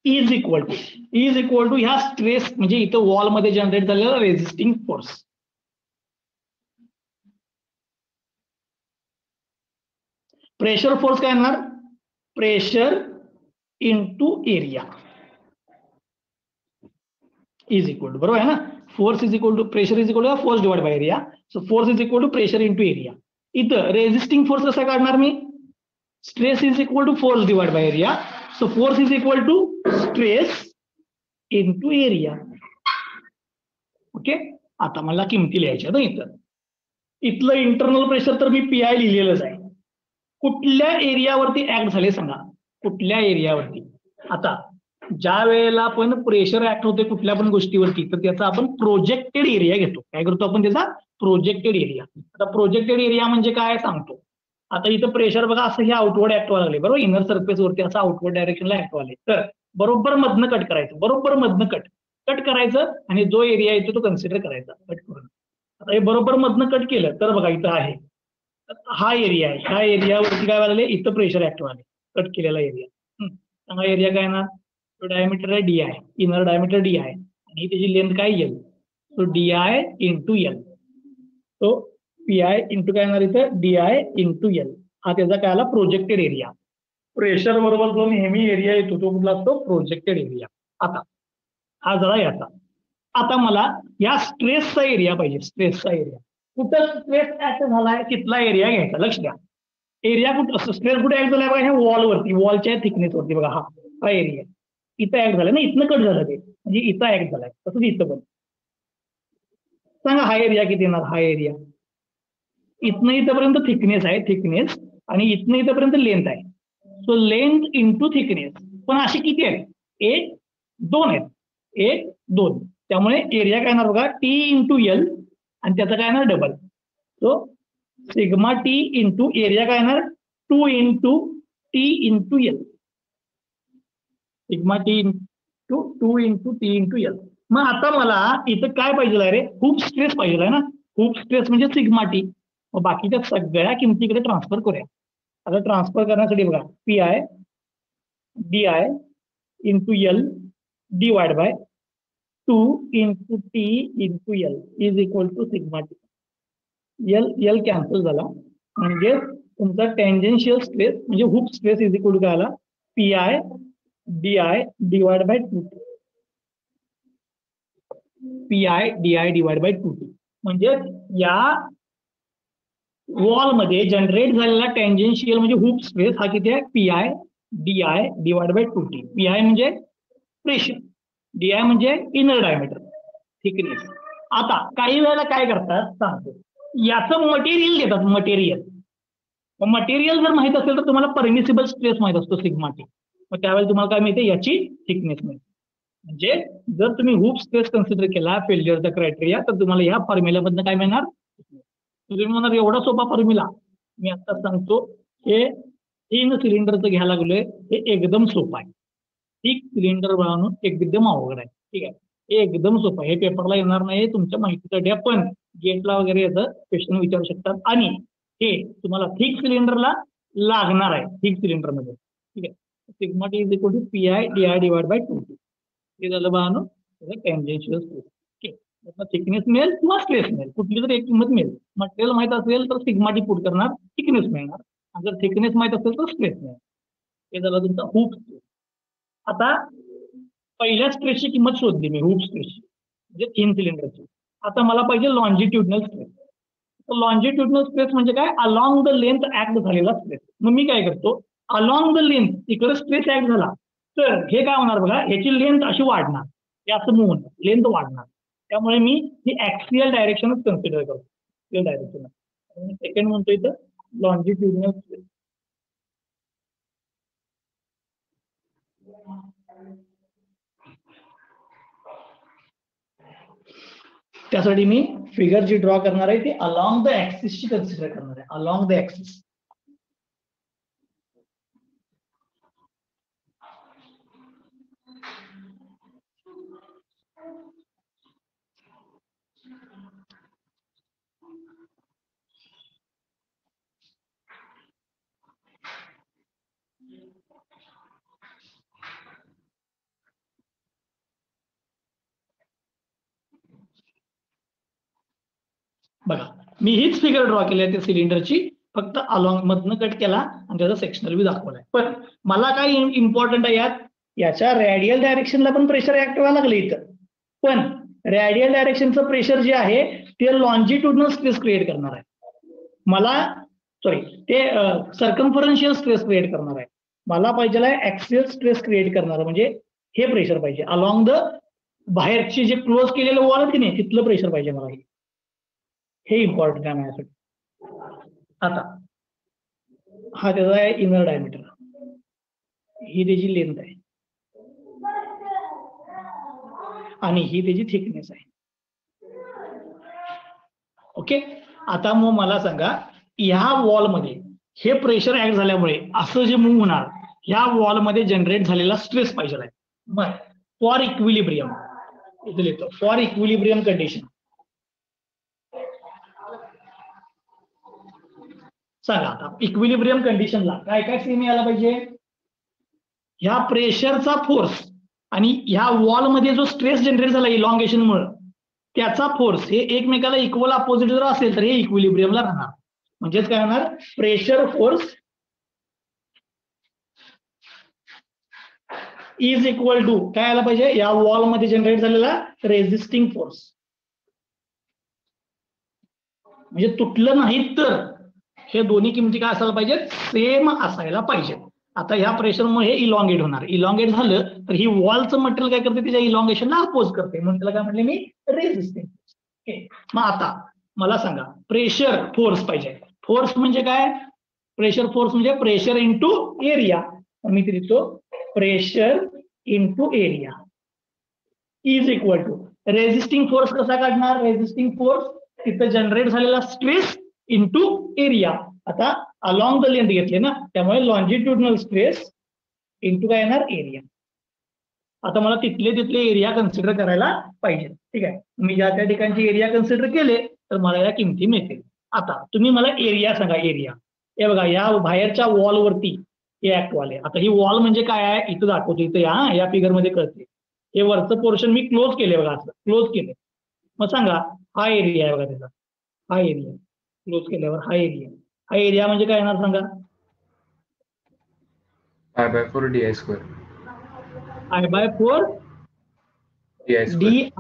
is equal to ह्या स्ट्रेस म्हणजे इथं वॉलमध्ये जनरेट झालेला रेझिस्टिंग फोर्स. प्रेशर फोर्स काय येणार, pressure into area is equal to, बरोबर आहे ना, force is equal to pressure is equal to force divide by area. So force is equal to pressure into area. इथं resisting force कसा काढणार मी, stress is equal to force divide by area. So force is equal to stress into area. Okay, आता मला किमती लिहायच्या ना इथं. इथलं इंटरनल प्रेशर तर मी पीआय लिहिलेलंच आहे. कुठल्या एरियावरती ऍक्ट झाले सांगा, कुठल्या एरियावरती. आता ज्या वेळेला आपण प्रेशर ऍक्ट होते कुठल्या पण गोष्टीवरती तर त्याचा आपण प्रोजेक्टेड एरिया घेतो. काय करतो आपण त्याचा, प्रोजेक्टेड एरिया. आता प्रोजेक्टेड एरिया म्हणजे काय सांगतो. आता इथं प्रेशर बघा असं हे आउटवर्ड ऍक्ट व्हायला लागले, बरोबर, इनर सरफेस वरती असं आउटवर्ड डायरेक्शनला ऍक्ट व्हायले. तर बरोबर मधनं कट करायचं, बरोबर मधनं कट करायचं आणि जो एरिया येतो तो कन्सिडर करायचा कट करून. आता हे बरोबर मधनं कट केलं तर बघा इथं आहे हा एरिया आहे, ह्या एरियावरती काय व्हायला, इथं प्रेशर ऍक्ट व्हायला कट केलेला एरिया. हा एरिया काय ना, तो डायमीटर आहे डी आहे, इनर डायमीटर डी आहे आणि त्याची लेंथ काय L. So D I into L. तो पी आय इंटू काय येणार इथं, डी आय इंटू एल. हा त्याचा काय आला, प्रोजेक्टेड एरिया. प्रेशर बरोबर जो नेहमी एरिया येतो तो कुठला असतो, प्रोजेक्टेड एरिया. आता हा जरा याचा. आता मला या स्ट्रेसचा एरिया पाहिजे, स्ट्रेसचा एरिया. कुठं स्ट्रेस ऍक्ट झालाय तिथला एरिया घ्यायचा. लक्ष द्या, एरिया कुठं स्ट्रेस कुठे ऍक्ट झालाय बघा, ह्या वॉलवरती, वॉलच्या थिकनेस वरती बघा, हा एरिया इथं ऍक्ट झालाय ना, इथनं कट झालं ते म्हणजे इथं ऍक्ट झालाय. तसंच इथं पण सांगा हा एरिया किती येणार, हा एरिया इथनं इथपर्यंत थिकनेस आहे, थिकनेस आणि इथनं इथपर्यंत लेंथ आहे. सो लेंथ इंटू थिकनेस, पण अशी किती आहेत, 1 2 आहेत, 1 2. त्यामुळे एरिया काय येणार बघा, टी इंटू एल आणि त्याचा काय येणार double. So sigma T into area काय येणार 2 into T into L. Sigma T into 2 into T into L. मग आता मला इथं काय पाहिजे आहे रे, खूप स्ट्रेस पाहिजे आहे ना, खूप स्ट्रेस म्हणजे सिग्मा टी. मग बाकीच्या सगळ्या किमतीकडे ट्रान्सफर करूया. आता ट्रान्सफर करण्यासाठी बघा, P I D I into L divide by 2 into T into L is equal to sigma T. L cancel झाला म्हणजे तुमचा टेंजेन्शियल स्ट्रेस म्हणजे hoop stress is equal to काय आला, P I D I divide by 2 P I D I divide by 2 म्हणजे या वॉलमध्ये generate झालेला टेंजेन्शियल म्हणजे हुक स्ट्रेस हा किती आहे, P I D I divide by 2t. P I म्हणजे प्रेशर, डी आय म्हणजे इनर डायमीटर थिकनेस. आता काही वेळेला काय करतात सांगतो, याचं मटेरियल देतात, मटेरियल. मटेरियल जर माहित असेल तर तुम्हाला परमिसिबल स्ट्रेस माहित असतो सिग्मा टी. मग त्यावेळेला तुम्हाला काय मिळते, याची थिकनेस मिळते. म्हणजे जर तुम्ही हुक स्ट्रेस कन्सिडर केला फेल्युअरचा क्रायटेरिया तर तुम्हाला या फॉर्म्युल्यामधनं काय मिळणार. तुम्ही म्हणणार एवढा सोपा फॉर्म्युला, मी आता सांगतो. हे 3 सिलेंडरचं घ्यायला लागलोय, हे एकदम सोपं आहे. ठीक, सिलेंडर बनवून एकदम अवघड आहे. ठीक आहे, हे एकदम सोपं आहे, हे पेपरला येणार नाही, तुमच्या माहितीसाठी आपण गेटला वगैरे याचं क्वेश्चन विचारू शकतात. आणि हे तुम्हाला थिक सिलेंडरला लागणार आहे, थिक सिलेंडर मध्ये. ठीक आहे, sigma T is equal to P I D I divide by 2. हे झालं बाळांनो टेंजेन्शियल स्ट्रेस. थिकनेस मिळेल किंवा स्ट्रेस मिळेल, कुठली तरी एक किंमत मिळेल. मटेरियल माहित असेल तर सिग्मा टी पुट करणार, थिकनेस मिळणार. आणि जर थिकनेस माहित असेल तर स्ट्रेस मिळेल. हे झालं तुमचा हुक. आता पहिल्या स्ट्रेसची किंमत शोधली मी, हुक स्ट्रेसची म्हणजे थिन सिलेंडरची. आता मला पाहिजे लॉन्जिट्युडनल स्ट्रेस. लॉन्जिट्युडनल स्ट्रेस म्हणजे काय, अलॉंग द लेंथ ऍक्ट झालेला स्ट्रेस. मग मी काय करतो, अलॉंग द लेंथ इकडे स्ट्रेस ऍक्ट झाला तर हे काय होणार बघा, ह्याची लेंथ अशी वाढणार, हे असं मूव्ह होणार, लेंथ वाढणार. त्यामुळे मी ही ऍक्सियल डायरेक्शनच कन्सिडर करतो, ऍक्सियल डायरेक्शन. सेकंड म्हणतो इथं लॉन्जिट्युडनल स्ट्रेस. त्यासाठी मी फिगर जी ड्रॉ करणार आहे ती अलॉंग द ऍक्सिसची कन्सिडर करणार आहे, अलॉंग द ऍक्सिस. बघा मी हीच फिगर ड्रॉ केली आहे त्या सिलेंडरची, फक्त अलॉंग मधनं कट केला आणि त्याचा सेक्शनल व्ह्यू दाखवलाय. पण मला काय इम्पॉर्टंट आहे यात, याच्या रॅडियल डायरेक्शनला पण प्रेशर ऍक्ट व्हायला लागलं इथं, पण रॅडियल डायरेक्शनचं प्रेशर जे आहे ते लॉन्जिट्युडनल स्ट्रेस क्रिएट करणार आहे. मला सॉरी ते सर्कम्फरन्शियल स्ट्रेस क्रिएट करणार आहे. मला पाहिजे आहे ऍक्सियल स्ट्रेस क्रिएट करणार, म्हणजे हे प्रेशर पाहिजे अलॉंग द बाहेरची जे क्लोज केलेलं वॉल आहे की नाही तिथलं प्रेशर पाहिजे मला, हे इम्पॉर्टंट आहे माझ्यासाठी. आता हा त्याचा आहे इनर डायमीटर, ही त्याची लेंथ आहे आणि ही त्याची थिकनेस आहे. ओके, आता मग मला सांगा ह्या वॉलमध्ये हे प्रेशर ऍक्ट झाल्यामुळे असं जे मूव्ह होणार, ह्या वॉलमध्ये जनरेट झालेला स्ट्रेस पाहिजे आहे. मग फॉर इक्विलिब्रियम इथे लिहितो, फॉर इक्विलिब्रियम कंडिशन सांगा. आता इक्विलिब्रियम कंडिशनला काय काय सेम यायला पाहिजे, ह्या प्रेशरचा फोर्स आणि ह्या वॉलमध्ये जो स्ट्रेस जनरेट झाला इलॉंगेशन मुळे त्याचा फोर्स हे एकमेकाला इक्वल अपोजिट जर असेल तर हे इक्विलिब्रियमला राहणार. म्हणजेच काय होणार, pressure force is equal to काय आला पाहिजे, या वॉलमध्ये जनरेट झालेला रेझिस्टिंग फोर्स. म्हणजे तुटलं नाही तर हे दोन्ही किमती काय असायला पाहिजेत, सेम असायला पाहिजेत. आता ह्या प्रेशरमुळे हे इलॉंगेट होणार, इलॉंगेट झालं तर ही वॉलचं मटेरियल काय करते, त्याच्या इलॉंगेशनला अपोज करते, म्हणून त्याला काय म्हटले मी, रेझिस्टिंग. ओके, मग आता मला सांगा प्रेशर फोर्स पाहिजे. फोर्स म्हणजे काय, प्रेशर फोर्स म्हणजे प्रेशर इंटू एरिया. मी ते लिहितो pressure into area is equal to resisting force. कसा काढणार, रेझिस्टिंग फोर्स तिथं जनरेट झालेला स्ट्रेस इंटू एरिया. आता अलॉंग द लेंथ घेतले ना, त्यामुळे लॉन्जिट्युडनल स्ट्रेस इंटू काय येणार, एरिया. आता मला तिथले एरिया कन्सिडर करायला पाहिजे. ठीक आहे, मी ज्या त्या ठिकाणचे एरिया कन्सिडर केले तर मला या किमती मिळतील. आता तुम्ही मला एरिया सांगा. एरिया हे बघा या बाहेरच्या वॉलवरती हे ऍक्ट वाले. आता ही वॉल म्हणजे काय आहे इथं दाखवतो, इथं या फिगर मध्ये कळते. हे वरचं पोर्शन मी क्लोज केले बघा, असं क्लोज केले. मग सांगा हा एरिया आहे बघा त्याचा, हा एरिया क्लोज केल्यावर हा एरिया म्हणजे काय येणार सांगा, π/4 di². π/4 di²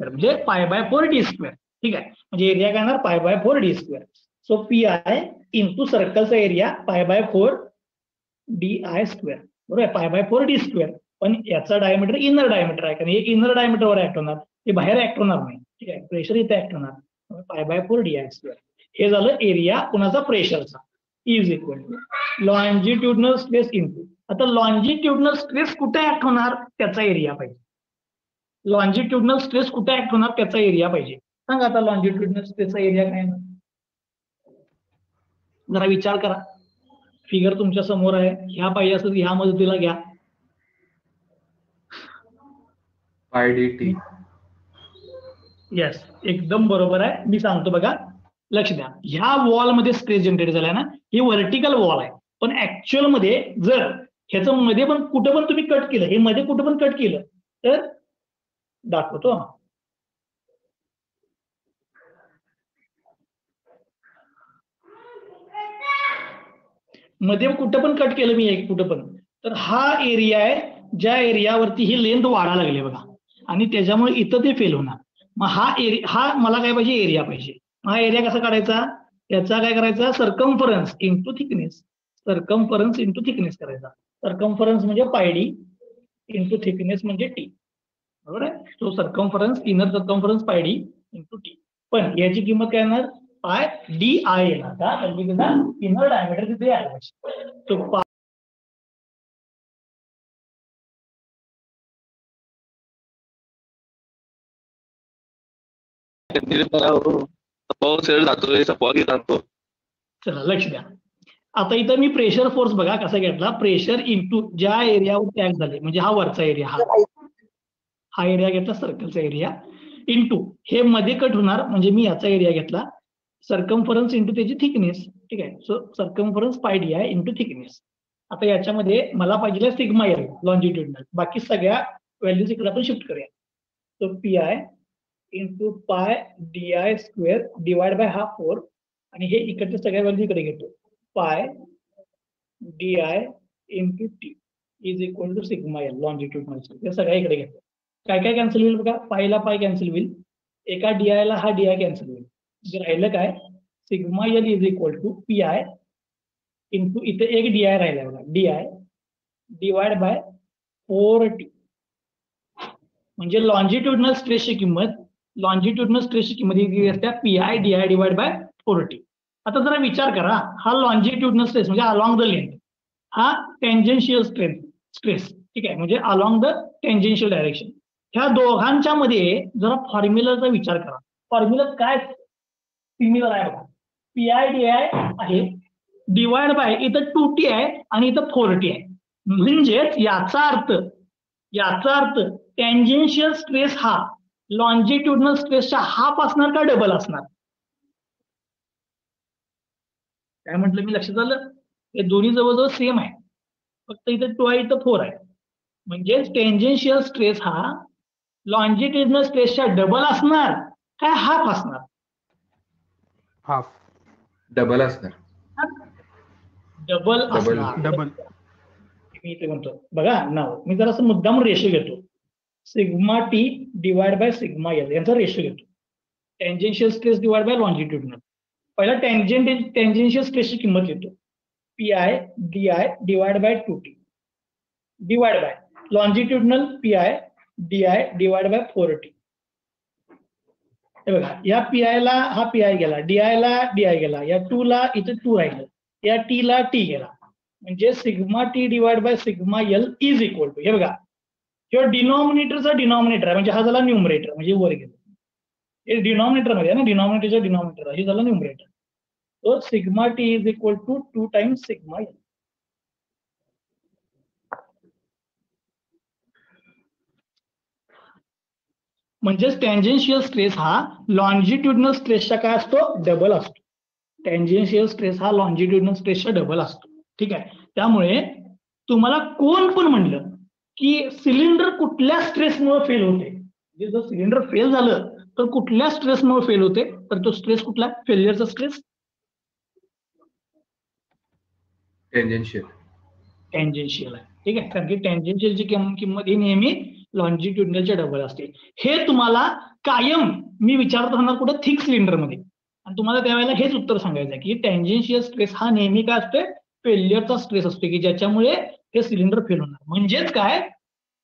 म्हणजे π/4 d². ठीक आहे, म्हणजे एरिया काय येणार π/4 d². So p I into सर्कलचा एरिया π/4 di². बरोबर आहे, π/4 d². पण याचा डायमीटर इनर डायमीटर आहे, कारण हे इनर डायमीटरवर ऍक्ट होणार, हे बाहेर ऍक्ट होणार नाही. ठीक आहे, प्रेशर इथे ऍक्ट होणार, π/4 di². हे झालं एरिया कुणाचा, प्रेशरचा. Is equal to longitudinal stress into. आता लॉन्जिट्युडनल स्ट्रेस कुठे ऍक्ट होणार त्याचा एरिया पाहिजे. लॉन्जिट्युडनल स्ट्रेस कुठे ऍक्ट होणार त्याचा एरिया पाहिजे. सांगा आता लॉन्जिट्युडनल स्ट्रेसचा एरिया काय, जरा विचार करा. फिगर तुमच्या समोर आहे, ह्या पाहिजे असेल ह्या मदतीला घ्या. π/dt. येस, एकदम बरोबर आहे. मी सांगतो बघा, लक्ष द्या. ह्या वॉलमध्ये स्ट्रेस जनरेट झालाय ना, ही व्हर्टिकल वॉल आहे, पण ऍक्च्युअल मध्ये जर ह्याचं मध्ये पण कुठं पण तुम्ही कट केलं, हे मध्ये कुठं पण कट केलं तर दाखवतो. मध्ये कुठं पण कट केलं मी एक कुठं पण, तर हा एरिया आहे ज्या एरियावरती ही लेंथ वाढायला लागली बघा आणि त्याच्यामुळे इथं ते फेल होणार. मग हा मला काय पाहिजे, एरिया पाहिजे. हा एरिया कसा काढायचा, याचा काय करायचा, circumference into thickness. Circumference into thickness करायचा. सर्कम्फरन्स म्हणजे पायडी इंटू थिकनेस म्हणजे टी. बरोबर आहे. So circumference, inner circumference pi d into t. पण याची किंमत काय येणार, पाय डी आय येणार का, इनर डायमीटर तिथे आला पाहिजे. तो चला लक्ष द्या. आता इथं मी प्रेशर फोर्स बघा कसा घेतला, प्रेशर इंटू ज्या एरियावर टॅग झाले म्हणजे हा वरचा एरिया, हा एरिया घेतला सर्कलचा एरिया, इंटू हे मध्ये कट होणार म्हणजे मी याचा एरिया घेतला, सर्कम्फरन्स इंटू त्याची थिकनेस. ठीक आहे. सो सर्कम्फरन्स पाय डी आय इंटू थिकनेस. आता याच्यामध्ये मला पाहिजे सिग्मा एल लॉन्जिट्युडनल, बाकी सगळ्या व्हॅल्यूज इकडे आपण शिफ्ट करूया. So p I into pi D I square divide by हा 4 आणि हे इकडच्या सगळ्या व्हॅल्यू इकडे घेतो, pi D I into T is equal to sigma L longitudinal. हे सगळ्या इकडे घेतो. काय काय कॅन्सल होईल बघा, पायला पाय कॅन्सल होईल, एका डी आय ला हा डी आय कॅन्सल होईल. जे राहिलं काय, sigma L is equal to P I into इथे एक डी आय राहिला बघा, D I divide bye 4t. म्हणजे लॉन्जिट्युडनल स्ट्रेसची किंमत किती असते, P I D I divide bye 4t. आता जरा विचार करा, हा लॉन्जिट्युडनल स्ट्रेस म्हणजे अलॉंग द लेंथ, हा टेंजेन्शियल स्ट्रेस. ठीक आहे, म्हणजे अलॉंग द टेंजेन्शियल डायरेक्शन. ह्या दोघांच्या मध्ये जरा फॉर्म्युलाचा विचार करा. फॉर्म्युला काय सिमिलर आहे बघा, पी आय डी आय आहे डिवाइड बाय इथं 2t आहे आणि इथं 4t आहे. म्हणजेच याचा अर्थ टेंजेन्शियल स्ट्रेस हा लॉन्जिट्युडनल स्ट्रेसच्या हाफ असणार का डबल असणार. काय म्हटलं मी, लक्षात आलं. हे दोन्ही जवळजवळ सेम आहे, फक्त इथं 2 आहे इथं 4 आहे. म्हणजे टेंजेन्शियल स्ट्रेस हा लॉन्जिट्युडनल स्ट्रेसच्या डबल असणार काय हाफ असणार. हाफ. डबल असणार. डबल असणार. डबल. मी इथे म्हणतो बघा नाव, मी जरा असं मुद्दाम रेशो घेतो, sigma T divide by sigma L यांचा रेशो घेतो. Tangential stress divide by longitudinal. पहिला टेंजेन्शियल स्ट्रेसची किंमत घेतो, P I D I divide by 2t divide by longitudinal P I D I divide bye 4t. हे बघा, या पी आय ला हा पी आय गेला, डी आय ला डी आय गेला, या 2 ला इथे 2 राहिलं, या टी ला टी गेला. म्हणजे sigma T divide by sigma L is equal to, हे बघा किंवा डिनॉमिनेटरचा डिनॉमिनेटर आहे म्हणजे हा झाला न्यूमरेटर, म्हणजे वर गेलो. हे डिनॉमिनेटर मध्ये आहे ना, डिनॉमिनेटरचा डिनॉमिनेटर हे झालं न्यूमरेटर. तो sigma T is equal to 2 times sigma L. म्हणजेच टेंजेन्शियल स्ट्रेस हा लॉन्जिट्युडनल स्ट्रेसच्या काय असतो, डबल असतो. टेंजेन्शियल स्ट्रेस हा लॉन्जिट्युडनल स्ट्रेसच्या डबल असतो. ठीक आहे. त्यामुळे तुम्हाला कोण पण म्हणलं की सिलेंडर कुठल्या स्ट्रेसमुळे फेल होते, म्हणजे जर सिलेंडर फेल झालं तर कुठल्या स्ट्रेसमुळे फेल होते, तर तो स्ट्रेस कुठला, फेल्युअरचा स्ट्रेस टेंजेन्शियल आहे. ठीक आहे, कारण की टेंजेन्शियलची किंमत ही नेहमी लॉन्जिट्युडनलच्या डबल असते. हे तुम्हाला कायम मी विचारत राहणार कुठं, थिक सिलेंडर मध्ये, आणि तुम्हाला त्यावेळेला हेच उत्तर सांगायचं आहे की टेंजेन्शियल स्ट्रेस हा नेहमी काय असते, फेल्युअरचा स्ट्रेस असतो की ज्याच्यामुळे हे सिलेंडर फेल होणार. म्हणजेच काय,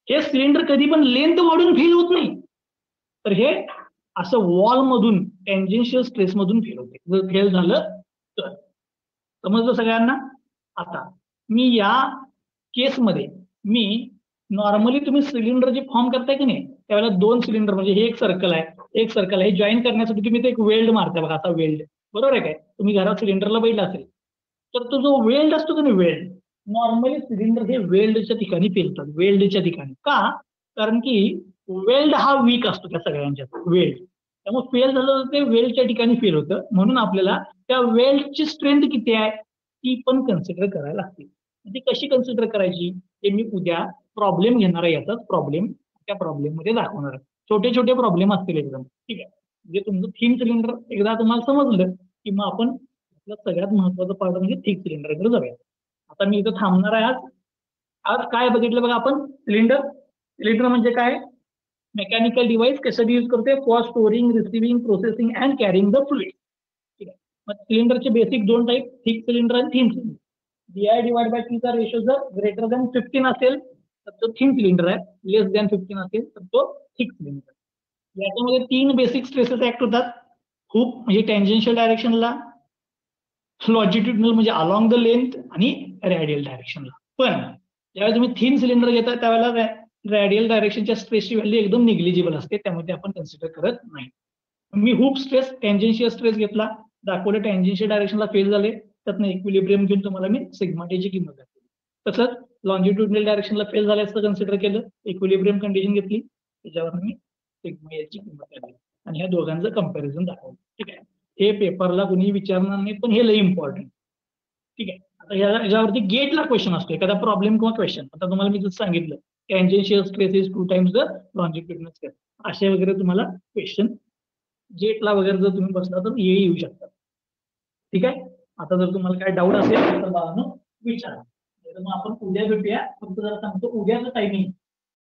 हे सिलेंडर कधी पण लेंथ वाढून फेल होत नाही, तर हे असं वॉल मधून टेंजेन्शियल स्ट्रेस मधून फेल होते. जर फेल झालं तर समजलं सगळ्यांना. आता मी या केसमध्ये मी नॉर्मली तुम्ही सिलेंडर जे फॉर्म करताय की नाही, त्यावेळेला 2 सिलेंडर म्हणजे हे एक सर्कल आहे, हे जॉईन करण्यासाठी तुम्ही ते एक वेल्ड मारता बघा. आता वेल्ड बरोबर आहे काय, तुम्ही घरात सिलेंडरला बघितलं असेल तर तो जो वेल्ड असतो की नाही, वेल्ड, नॉर्मली सिलेंडर हे वेल्डच्या ठिकाणी फेलतात, वेल्डच्या ठिकाणी. का, कारण की वेल्ड हा वीक असतो त्या सगळ्यांच्यात, वेल्ड. त्यामुळे फेल झालं तर ते वेल्डच्या ठिकाणी फेल होतं. म्हणून आपल्याला त्या वेल्डची स्ट्रेंथ किती आहे ती पण कन्सिडर करायला लागते. ती कशी कन्सिडर करायची ते मी उद्या प्रॉब्लेम घेणार आहे, याचाच प्रॉब्लेम त्या प्रॉब्लेम मध्ये दाखवणार आहे. छोटे छोटे प्रॉब्लेम असतील एकदम. ठीक आहे, म्हणजे तुमचं थिन सिलेंडर एकदा तुम्हाला समजलं की मग आपण सगळ्यात महत्वाचं पार्ट म्हणजे थिक सिलेंडरकडे जाऊया. आता मी इथं थांबणार आहे आज. आज काय बघितलं बघा आपण, सिलेंडर म्हणजे काय, मेकॅनिकल डिव्हाइस कशासाठी यूज करते, for storing, receiving, processing and carrying the fluid. ठीक आहे. मग सिलेंडरचे बेसिक 2 टाईप, थिक सिलेंडर आणि thin cylinder. DI divide by T चा रेशो जर ग्रेटर दॅन 15 असेल तर तो थिन सिलेंडर आहे, लेस दॅन 15 असेल तर तो थिक सिलेंडर. याच्यामध्ये 3 बेसिक स्ट्रेसेस ऍक्ट होतात. खूप म्हणजे टँजेन्शियल डायरेक्शनला, लॉजिट्युडनल म्हणजे अलॉंग द लेंथ आणि रॅडियल डायरेक्शनला. पण ज्यावेळेस तुम्ही थिन सिलेंडर घेता त्यावेळेला रॅडियल डायरेक्शनच्या स्ट्रेसची व्हॅल्यू एकदम निग्लिजिबल असते, त्यामुळे ते आपण कन्सिडर करत नाही. मी हुप स्ट्रेस, टँजेन्शियल स्ट्रेस घेतला, दाखवलं टँजेन्शियल डायरेक्शनला फेल झाले, त्यातनं इक्विलिब्रियम घेऊन तुम्हाला मी सिग्मा टीची किंमत दाखवली. तसंच लॉन्जिट्युडनल डायरेक्शनला फेल झाल्याचं कन्सिडर केलं, इक्विलिब्रियम कंडिशन घेतली, त्याच्यावर मी सिग्मा याची किंमत काढली आणि ह्या दोघांचं कंपॅरिझन दाखवलं. ठीक आहे. हे पेपरला कुणी विचारणार नाही, पण हे लई इम्पॉर्टंट. ठीक आहे. आता याच्यावरती गेटला क्वेश्चन असतो, एखादा प्रॉब्लेम किंवा क्वेश्चन. आता तुम्हाला मी जसं सांगितलं, tangential stress is 2 times the longitudinal stress, असे वगैरे तुम्हाला क्वेश्चन गेटला वगैरे जर तुम्ही बसला तर हे येऊ शकतात. ठीक आहे. आता जर तुम्हाला काय डाऊट असेल तर बाळांनो विचारा. मग आपण उद्या भेटूया. फक्त जरा सांगतो उद्याचं टायमिंग